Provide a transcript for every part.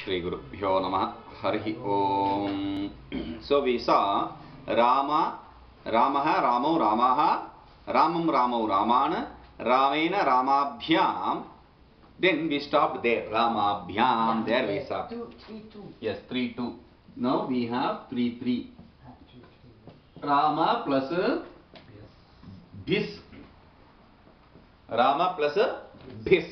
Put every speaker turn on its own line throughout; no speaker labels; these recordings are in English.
Shri Gurubhyo Namah Harihi Om. So we saw Rama, Ramaha, Ramo, Ramaha, Ramam, Ramo, Ramana, Ramena, Ramabhyam. Then we stopped there. Ramabhyam. There we stopped.
2, 3, 2.
Yes, 3, 2. Now we have 3, 3. Rama plus Bhis. Rama plus Bhis.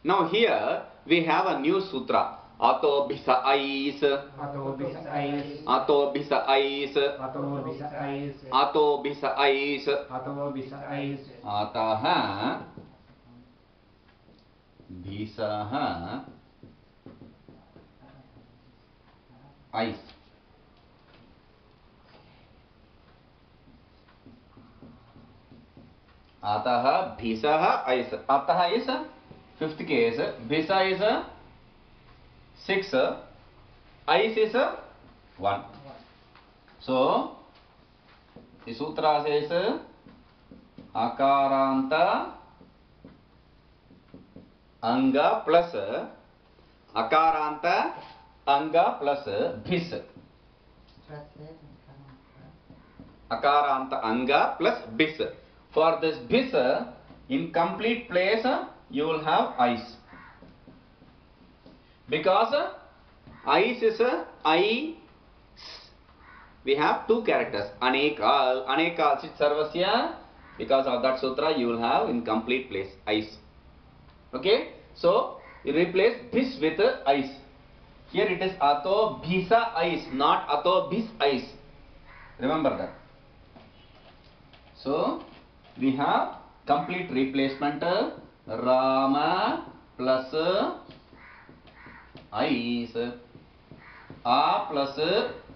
Now here we have a new sutra. Ato Bhisa Ais.
Ato bisa ais.
Ato Bhisa Ais.
Ato bisa ais.
Ato Bhisa Ais.
Ato bisa ais.
Ataha Bhisaha Ais. Ataha Bhisaha Ais. Ataha is fifth case. Bhisa is 6. Ais is 1. So the sutra says Akaranta Anga plus Akaranta Anga plus Bhis. Akaranta Anga plus Bhis. For this Bhis, in complete place, you will have Ais. Because Ais is I. We have two characters. Anekal. Anekal sit sarvasya. Because of that sutra, you will have in complete place Ais. Okay? So, you replace Bhis with Ais. Here it is Ato Bhisa Ais, not Ato Bhis Ais. Remember that. So, we have complete replacement Rama plus Ais. A plus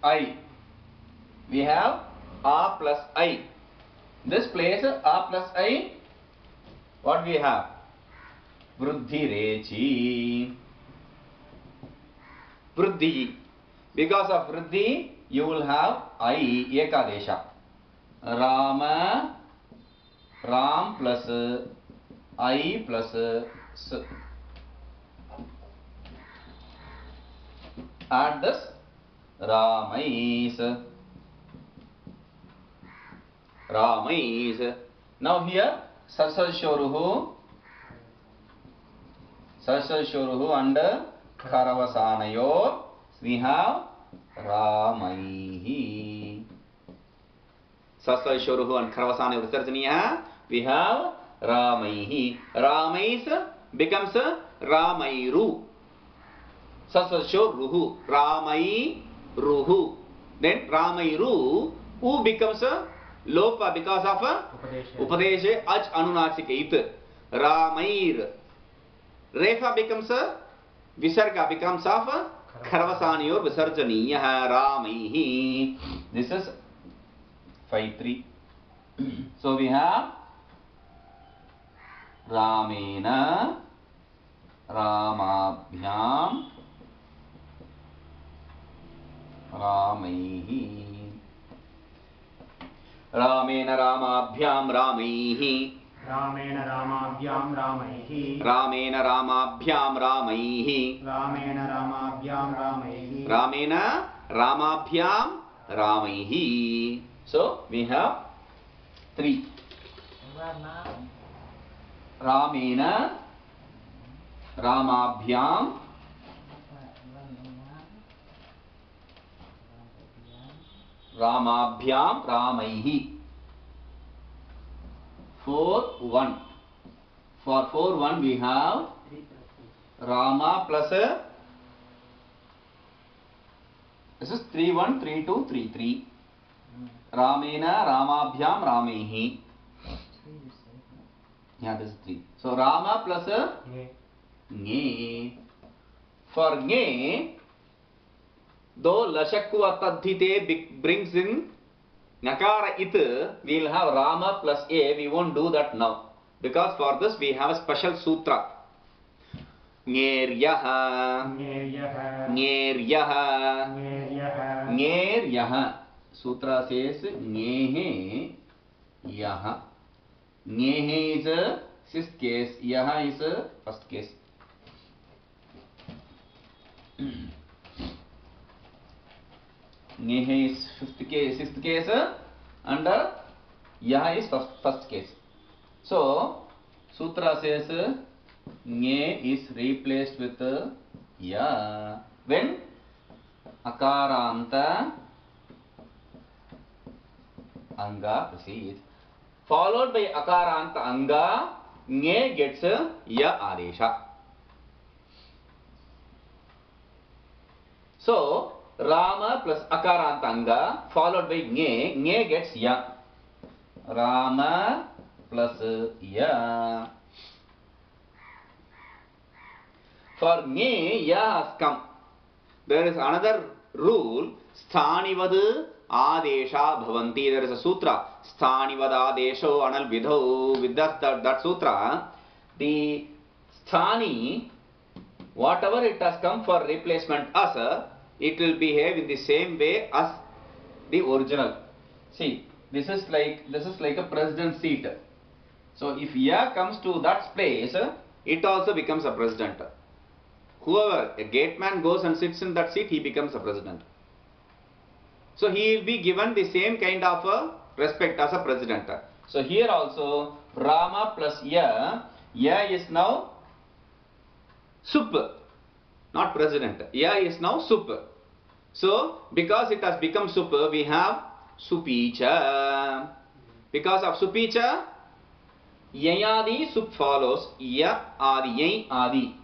I. We have A plus I. This place A plus I. What we have? Vruddhi Rechi. Vruddhi. Because of Vruddhi, you will have I Ekadesha. Rama, Ram plus I plus S. Add this Ramais. Ramais. Now here Sasashoruhu and Karavasanayor we have Ramaihi. Sasashoruhu and Karavasanayor Visarjaniya we have Ramaihi. Ramais becomes Ramairu. Sasashoruhu Ramairuhu. Then Ramairu U becomes Lopa because of Upadeshe Ach Anunasika It. Ramair. Refa becomes Visarga becomes of Karavasani or Visarjaniya Ramaihi. This is 5-3. So we have Ramena Ramabhyam Ramaihi. Ramena Ramabhyam Ramaihi.
Ramena Ramabhyam Ramaihi.
Ramena Ramabhyam Ramaihi.
Ramena Ramabhyam Ramaihi.
Ramena Ramabhyam Ramaihi. So we have 3. Ramena Ramabhyam Ramabhyam Ramaihi. 4-1. For 4-1 we have Rama plus this is 3-1, 3-2, 3-3. Ramena Ramabhyam Ramaihi. Yeah, this is 3. So Rama plus Nge. For Nge, though Lashakku Atadhite brings in Nakara It, we will have Rama plus A. We won't do that now. Because for this we have a special sutra. Ngeryaha. Ngeryaha. Ngeryaha. Sutra says Ngehe Yaha. Ngehe is a sixth case. Yaha is a first case. Nge is fifth case, sixth case, and ya is first case. So sutra says nge is replaced with ya when akaranta anga proceeds, followed by akaranta anga, nge gets ya adesha. So Rama plus akaranta anga followed by nge gets ya. Rama plus ya. For nge, ya has come. There is another rule. Sthanivad adesha bhavanti. There is a sutra. Sthanivad adesho anal vidho. With that sutra, the sthani, whatever it has come for replacement as, it will behave in the same way as the original. See, this is like a president seat. So if ya comes to that place, it also becomes a president. Whoever, a gateman goes and sits in that seat, he becomes a president. So he will be given the same kind of respect as a president. So here also Rama plus ya is now sup, not president. Ya is now sup. So because it has become sup, we have supicha. Because of supicha, yayadi sup follows ya adi, yai adi.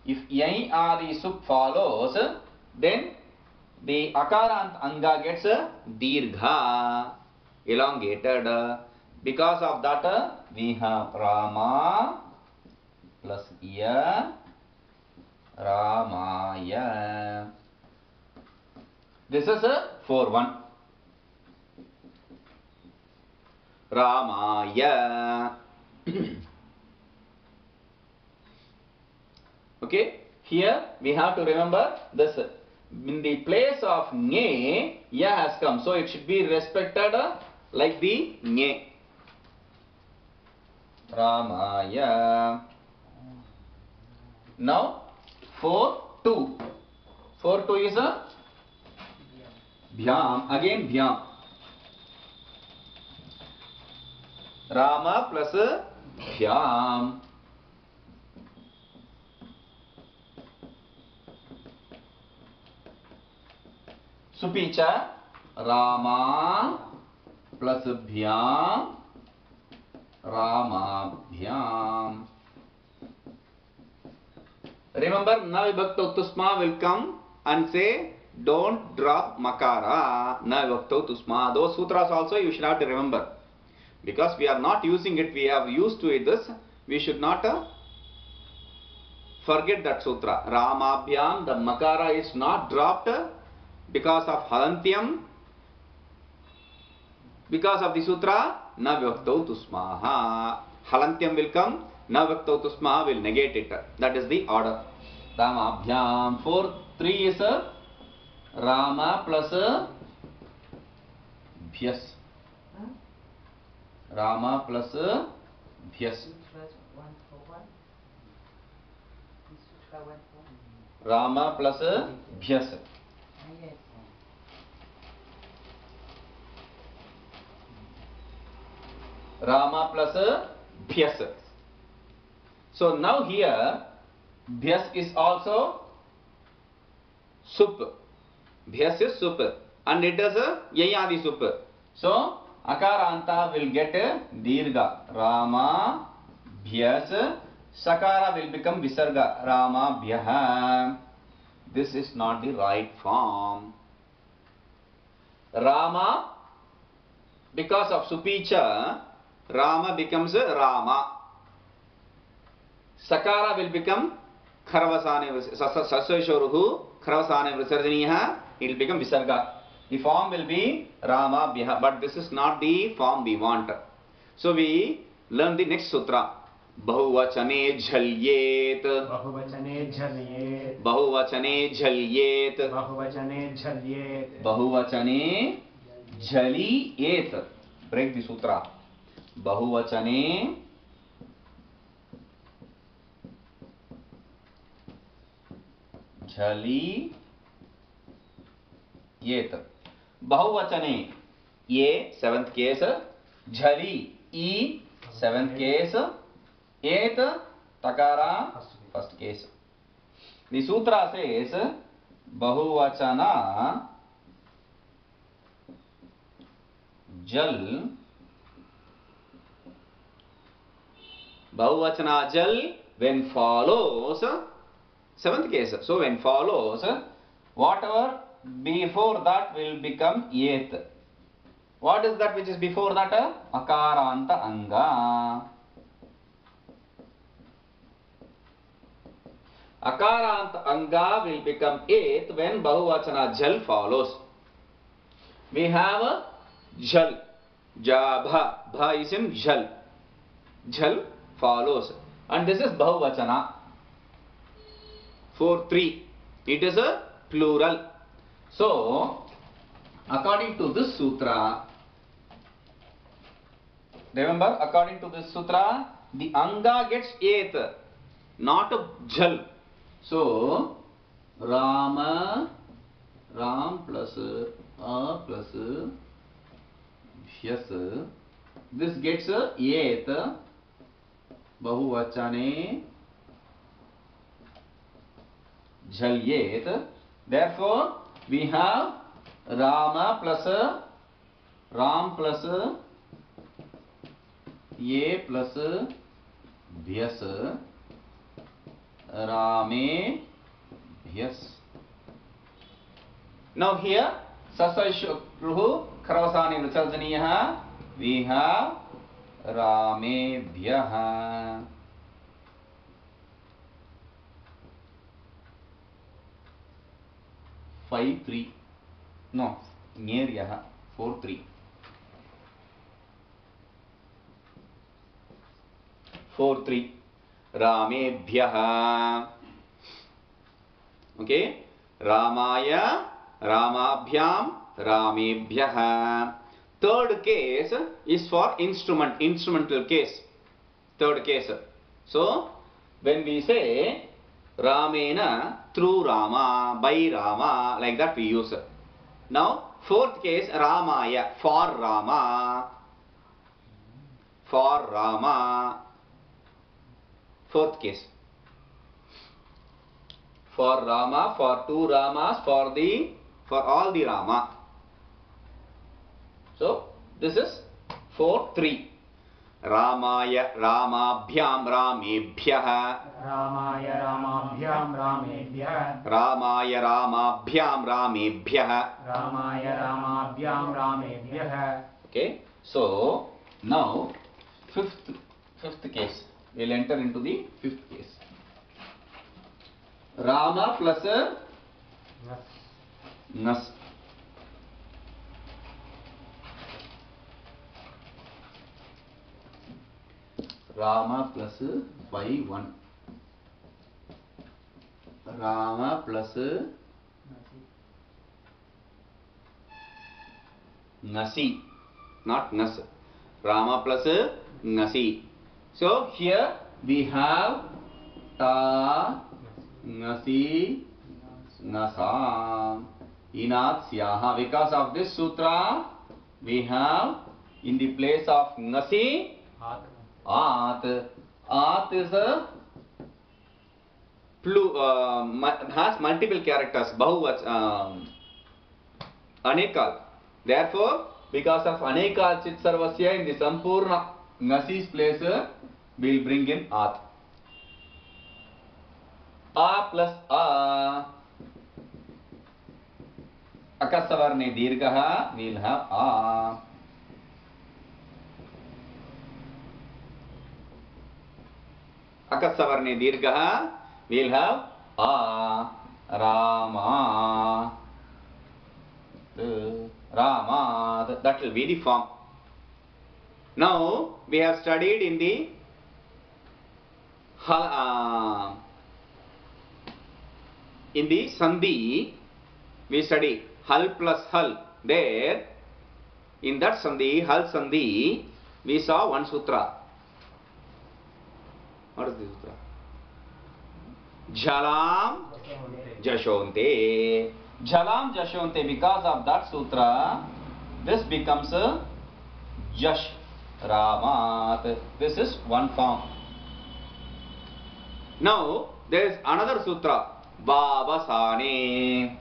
If yai adi sup follows, then the akarant anga gets dirgha, elongated. Because of that, we have Rama plus ya, Ramaya. This is a 4-1. Ramaya. Okay, here we have to remember this. In the place of nge, ya has come, so it should be respected like the nge. Ramaya. Now 4-2. 4-2 is a bhyam, again bhyam. Rama plus bhyam. Supicha, Rama plus bhyam, Rama bhyam. Remember, na vibhakta uttusma will come and say, don't drop makara, na vibhakta uttusma. Those sutras also you should have to remember. Because we are not using it, we have used to it this, we should not forget that sutra. Ramabhyam, the makara is not dropped because of halantyam. Because of the sutra, na vibhakta uttusma. Halantyam will come, na vibhakta uttusma will negate it. That is the order. Ramabhyam. 4-3 is Rama plus bhyas. Rama plus bhyas. Rama plus bhyas. Rama plus bhyas. So now here bhyas is also sup. Bhyas is sup and it is a yayadi sup. So akaranta will get dirgha. Rama bhyas. Sakara will become visarga. Rama bhyaha. This is not the right form. Rama, because of supicha, Rama becomes Rama. Sakara will become Kharavasane Sasveshoruhu Kharavasane Visarjaniya. It will become Visarga. The form will be Rama Bhyaha, but this is not the form we want. So we learn the next sutra. Bahuvachane jhalyet.
Bahuvachane jhalyet.
Bahuvachane jhalyet.
Bahuvachane jhalyet.
Bahuvachane jhalyet. Break the sutra. Bahuvachane jhalyet. Yet. Bahuvachane. A, 7th case. Jhali. E, 7th case. Yet, takara, first case. The sutra says Bahuvachana Jal. Bahuvachana Jal when follows 7th case. So when follows, whatever before that will become yet. What is that which is before that? Akaranta anga. Akaranta anga will become eighth when Bahuvachana Jal follows. We have Jal. Jabha. Bha is in Jal. Jal follows. And this is Bahuvachana. 4-3. It is a plural. So, according to this sutra, remember, according to this sutra, the anga gets eighth, not a Jal. So, Rama, Ram plus A plus Vyas, this gets eighth, Bahuvachane Jalyet. Therefore, we have Rama plus Ram plus A plus Vyas. Rame Vyas. Now here, Sasashukruhu Kravasani Vichardaniyaha. We have Rame Vyaha. Five three. No, near Yaha. 4-3. 4-3. Ramebhyaha. Okay. Ramaya, Ramabhyam, Ramebhyaha. Third case is for instrumental case. Third case. So, when we say Ramena, through Rama, by Rama, like that we use. Now, fourth case, Ramaya, for Rama. For Rama. Fourth case. For Rama, for two Ramas, for all the Rama. So, this is 4-3. Ramaya, Ramabhyam, Ramebhyaha.
Ramaya Ramabhyam Ramebhyaha.
Ramaya, Ramabhyam, Ramebhyaha.
Ramaya Ramabhyam Ramebhyaha.
Okay. So, now, fifth case. We will enter into the fifth case. Rama plus Nas. Rama plus by 1. Rama plus Nasi. Not Nas. Rama plus Nasi. So here we have Ta, Nasi, Nasam, Inat, Syaha. Because of this sutra, we have in the place of Nasi, At. At is a has multiple characters. Bahuvach, Anekal. Therefore, because of Anekal Chit Sarvasya in the Sampurna Nasi's place, we will bring in At. A plus A. Akasavarne Dirgaha, we will have A. Akasavarne Dirgaha, we will have A. Rama. Rama. That will be the form. Now, we have studied in the Sandhi, we study Hal plus Hal. There, in that Sandhi, Hal Sandhi, we saw one sutra. What is this sutra? Jalam Jashonte. Jalam Jashonte, because of that sutra, this becomes a Jash Ramat. This is one form. Now there is another sutra, Vavasane.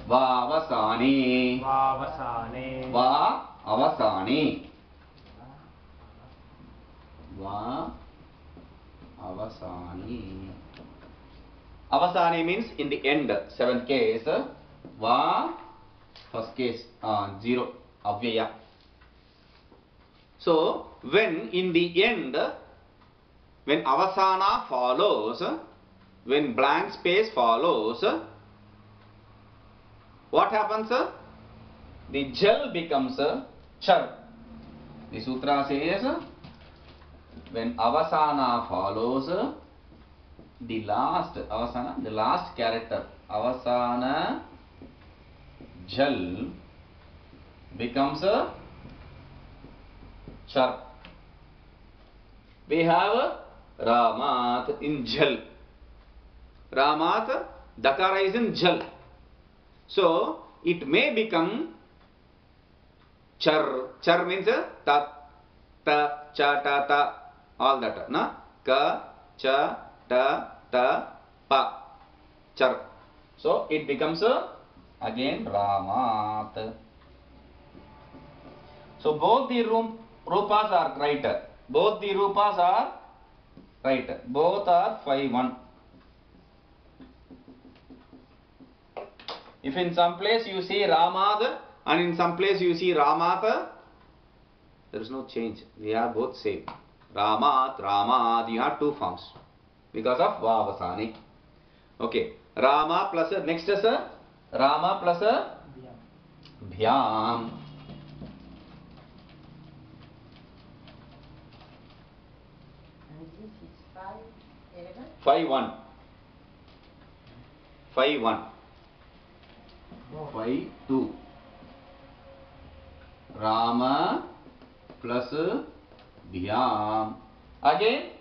Vavasane.
Vavasane.
Va Avasane. Va Avasane. Avasane means in the end, seventh case. Va, first case, 0, avyaya. So, when in the end, when avasana follows, when blank space follows, what happens? The jal becomes char. The sutra says, when avasana follows, the last avasana, the last character, avasana jal becomes a char. We have Ramat in jal. Ramat, dakara is in jal. So it may become char. Char means ta, ta, cha, ta, ta, all that. Na? Ka, cha, ta, ta, pa. Char. So it becomes again Ramat. So both the rupas are right. Both the rupas are right. Both are 5-1. If in some place you see Ramad and in some place you see Ramat, there is no change. They are both same. Ramat, Ramad, you have two forms because of Vavasani. Okay. Rama plus next is Rama plus Bhyam. 5-1. 5-1. 5-2. Rama plus Bhyam. Again,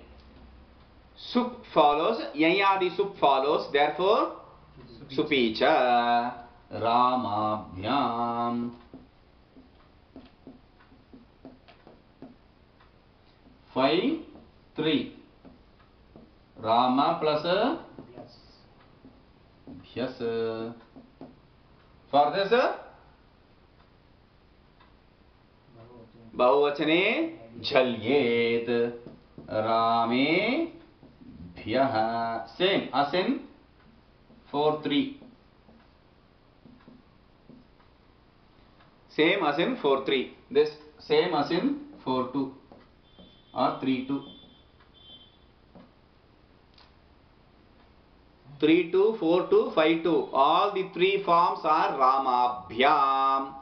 Sup follows, Yanyadi Sup follows, therefore Supicha. Rama Bhyam. 5-3. Rama plus Bhyas. For this, Bahuvachane Jhalyet. Rame Bhyah. Same as in 4-3. Same as in 4-3. This same as in 4-2 or 3-2. 3-2, 4-2, 5-2. All the three forms are Ramabhyam.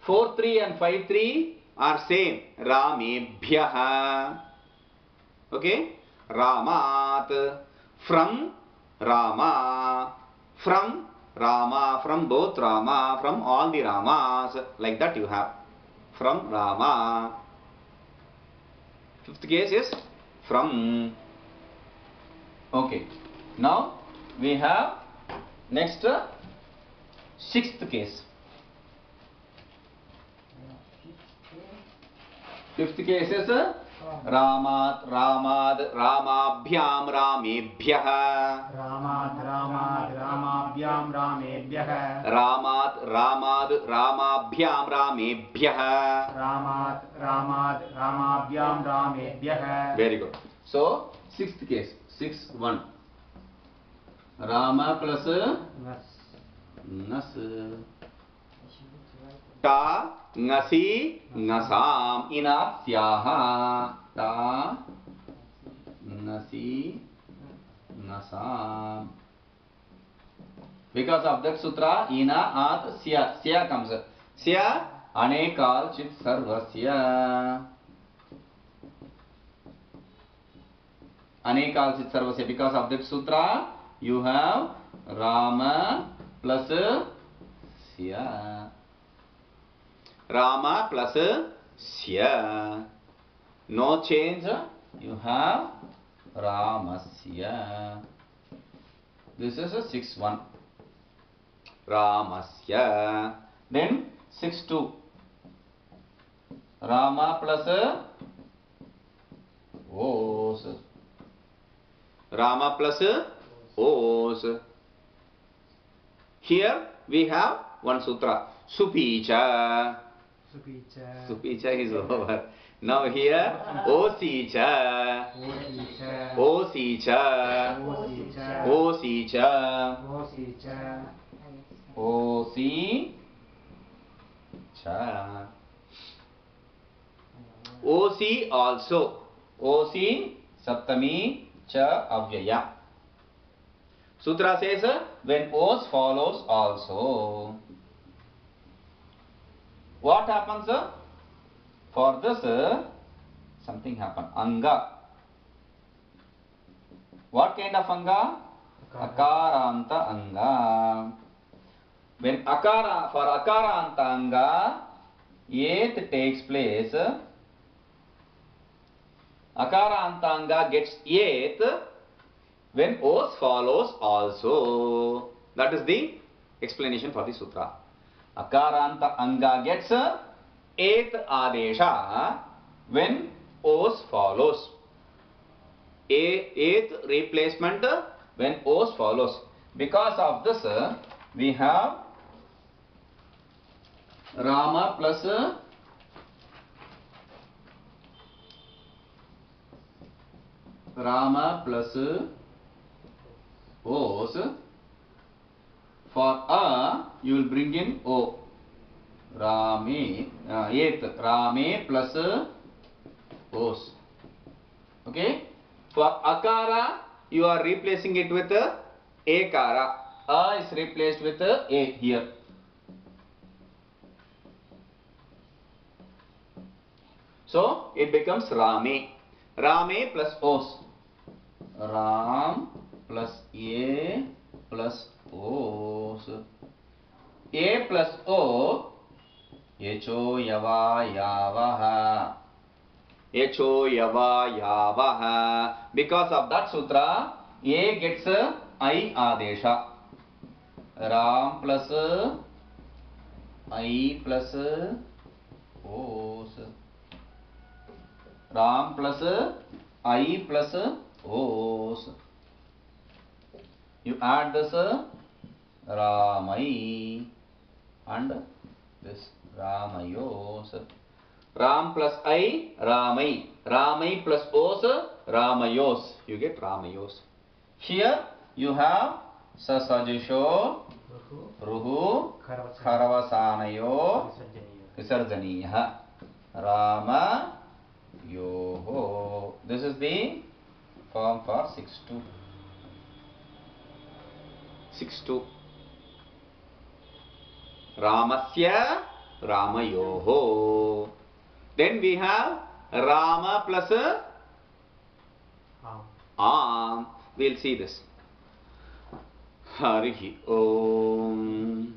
4-3 and 5-3 are same. Ramebhyah. Okay? Ramat. From Rama. From Rama. From both Rama. From all the Ramas. Like that you have. From Rama. Fifth case is from. Okay. Now we have next sixth case. Fifth case is Ramat, Ramad, Ramabhyam, Ramebhyah.
Ramat, Ramat, Ramabhyam, Ramebhyah.
Ramat, Ramad, Ramabhyam, Ramebhyah.
Ramat, Ramat, Ramabhyam, Ramebhyah.
Very good. So, sixth case, 6-1. Rama plus Nas. Ta, Ngasi, Ngasam. Inasyaha. Ta, Ngasi, Ngasam. Because of that sutra, Ina, At, Sya. Sya comes. Sya, Anekal, Chit, Sarvasya. Anekal, Chit, Sarvasya. Because of that sutra, you have Rama plus Sya. Rama plus Sya. No change. You have Ramasya. This is a 6-1. Ramasya. Then 6-2. Rama plus Os. Rama plus Os. Here we have one sutra. Supicha.
Supicha.
Supicha is over. Now here Osicha.
Osicha.
Osicha.
Osicha.
Osicha.
Osicha.
Osicha. Osi also. Osi Saptami Cha Avyaya. Sutra says when Os follows also. What happens? For this, something happen. Anga. What kind of anga? Akaranta anga. When akara, for akaranta anga, eighth takes place. Akaranta anga gets eighth when Os follows also. That is the explanation for the sutra. Akaranta anga gets eighth adesha when Os follows. Eighth replacement when Os follows. Because of this, we have Rama plus Os. For A, you will bring in O. Rame, eighth, Rame plus Os. Okay? For Akara, you are replacing it with Ekara. A is replaced with A here. So, it becomes Rame. Rame plus Os. Ram plus A plus Os. A plus O. Yecho yava yavaha. Yecho yava yavaha. Because of that sutra, A gets I adesha. Ram plus I plus Os. Ram plus I plus Os. You add this Ramai and this Ramayos. Ram plus I, Ramai. Ramai plus Os, Ramayos. You get Ramayos. Here you have Sasajisho, Ruhu, Karavasanayo, Visarjaniya. Rama Yoho. This is the form for 6-2. 6-2. Ramasya, Ramayoho. Then we have Rama plus Am. We'll see this. Harihi Om.